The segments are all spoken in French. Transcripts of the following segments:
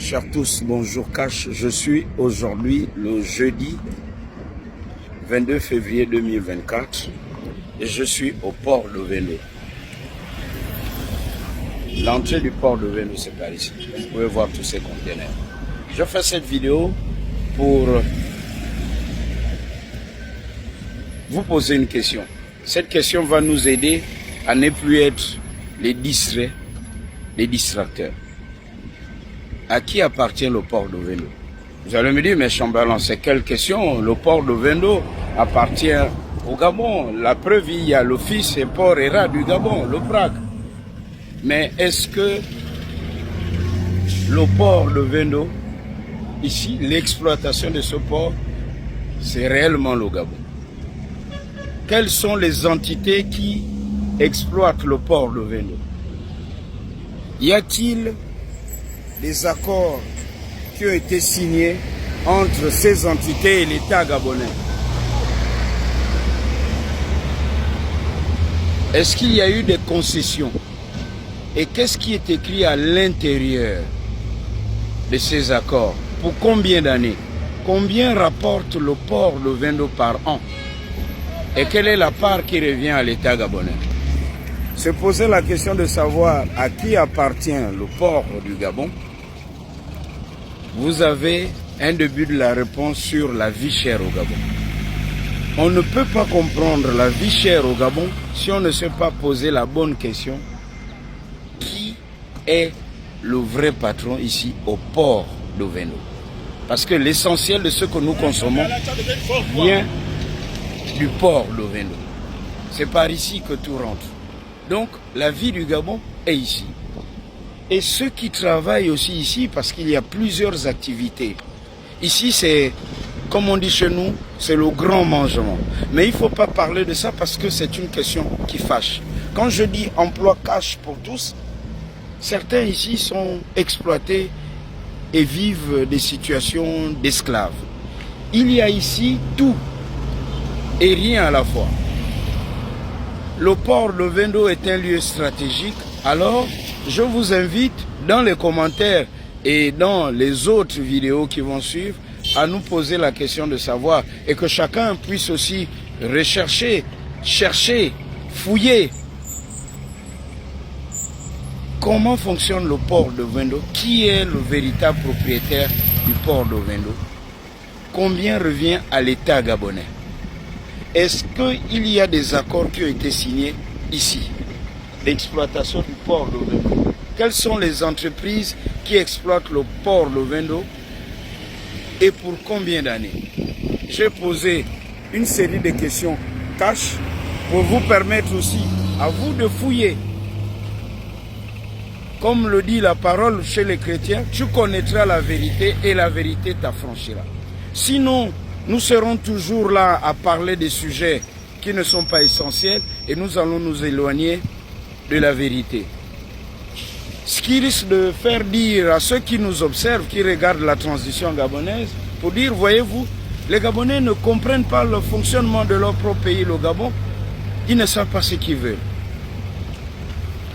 Chers tous, bonjour Cash. Je suis aujourd'hui le jeudi 22 février 2024 et je suis au port de Vélo. L'entrée du port de Vélo, c'est par ici. Vous pouvez voir tous ces conteneurs. Je fais cette vidéo pour vous poser une question. Cette question va nous aider à ne plus être les distraits, les distracteurs. À qui appartient le port de Vélo? Vous allez me dire, mais Chamberlain, c'est quelle question? Le port de Vélo appartient au Gabon. La preuve, il y a l'office et port et rad du Gabon, le PRAG. Mais est-ce que le port de Vélo, ici, l'exploitation de ce port, c'est réellement le Gabon? Quelles sont les entités qui exploitent le port de Vélo? Y a-t-il des accords qui ont été signés entre ces entités et l'État gabonais? Est-ce qu'il y a eu des concessions? Et qu'est-ce qui est écrit à l'intérieur de ces accords? Pour combien d'années? Combien rapporte le port de Vélo par an? Et quelle est la part qui revient à l'État gabonais? Se poser la question de savoir à qui appartient le port du Gabon, vous avez un début de la réponse sur la vie chère au Gabon. On ne peut pas comprendre la vie chère au Gabon si on ne sait pas poser la bonne question. Qui est le vrai patron ici au port de Vélo? Parce que l'essentiel de ce que nous consommons vient du port de Vélo. C'est par ici que tout rentre. Donc la vie du Gabon est ici. Et ceux qui travaillent aussi ici, parce qu'il y a plusieurs activités. Ici, c'est, comme on dit chez nous, c'est le grand mangement. Mais il ne faut pas parler de ça parce que c'est une question qui fâche. Quand je dis emploi cash pour tous, certains ici sont exploités et vivent des situations d'esclaves. Il y a ici tout et rien à la fois. Le port de Vélo est un lieu stratégique, alors je vous invite dans les commentaires et dans les autres vidéos qui vont suivre à nous poser la question de savoir et que chacun puisse aussi rechercher, chercher, fouiller. Comment fonctionne le port de Vélo? Qui est le véritable propriétaire du port de Vélo? Combien revient à l'État gabonais? Est-ce qu'il y a des accords qui ont été signés ici d'exploitation du port de Vélo? Quelles sont les entreprises qui exploitent le port de Vélo et pour combien d'années? J'ai posé une série de questions cash pour vous permettre aussi à vous de fouiller. Comme le dit la parole chez les chrétiens, tu connaîtras la vérité et la vérité t'affranchira. Sinon, nous serons toujours là à parler des sujets qui ne sont pas essentiels et nous allons nous éloigner de la vérité. Ce qui risque de faire dire à ceux qui nous observent, qui regardent la transition gabonaise, pour dire, voyez-vous, les Gabonais ne comprennent pas le fonctionnement de leur propre pays, le Gabon. Ils ne savent pas ce qu'ils veulent.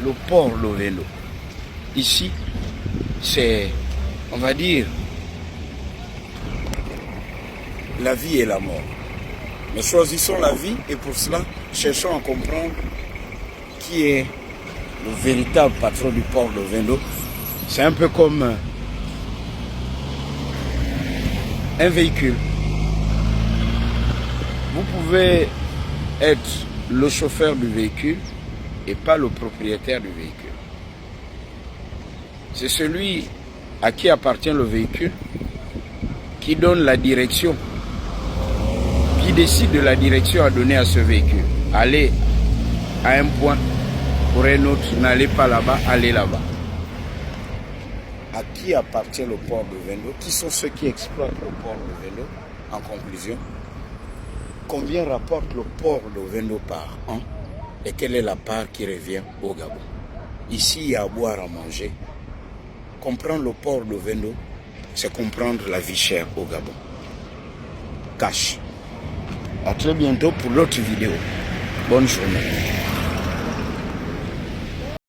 Le port de Vélo. Ici, c'est, on va dire, la vie et la mort. Mais choisissons la vie et pour cela, cherchons à comprendre qui est le véritable patron du port de Vélo. C'est un peu comme un véhicule. Vous pouvez être le chauffeur du véhicule et pas le propriétaire du véhicule. C'est celui à qui appartient le véhicule qui donne la direction, qui décide de la direction à donner à ce véhicule. Allez à un point pour un autre, n'allez pas là-bas, allez là-bas. À qui appartient le port de Vélo? Qui sont ceux qui exploitent le port de Vélo? En conclusion, combien rapporte le port de Vélo par an et quelle est la part qui revient au Gabon? Ici, il y a à boire, à manger. Comprendre le port de Vélo, c'est comprendre la vie chère au Gabon. Cash. À très bientôt pour l'autre vidéo. Bonne journée.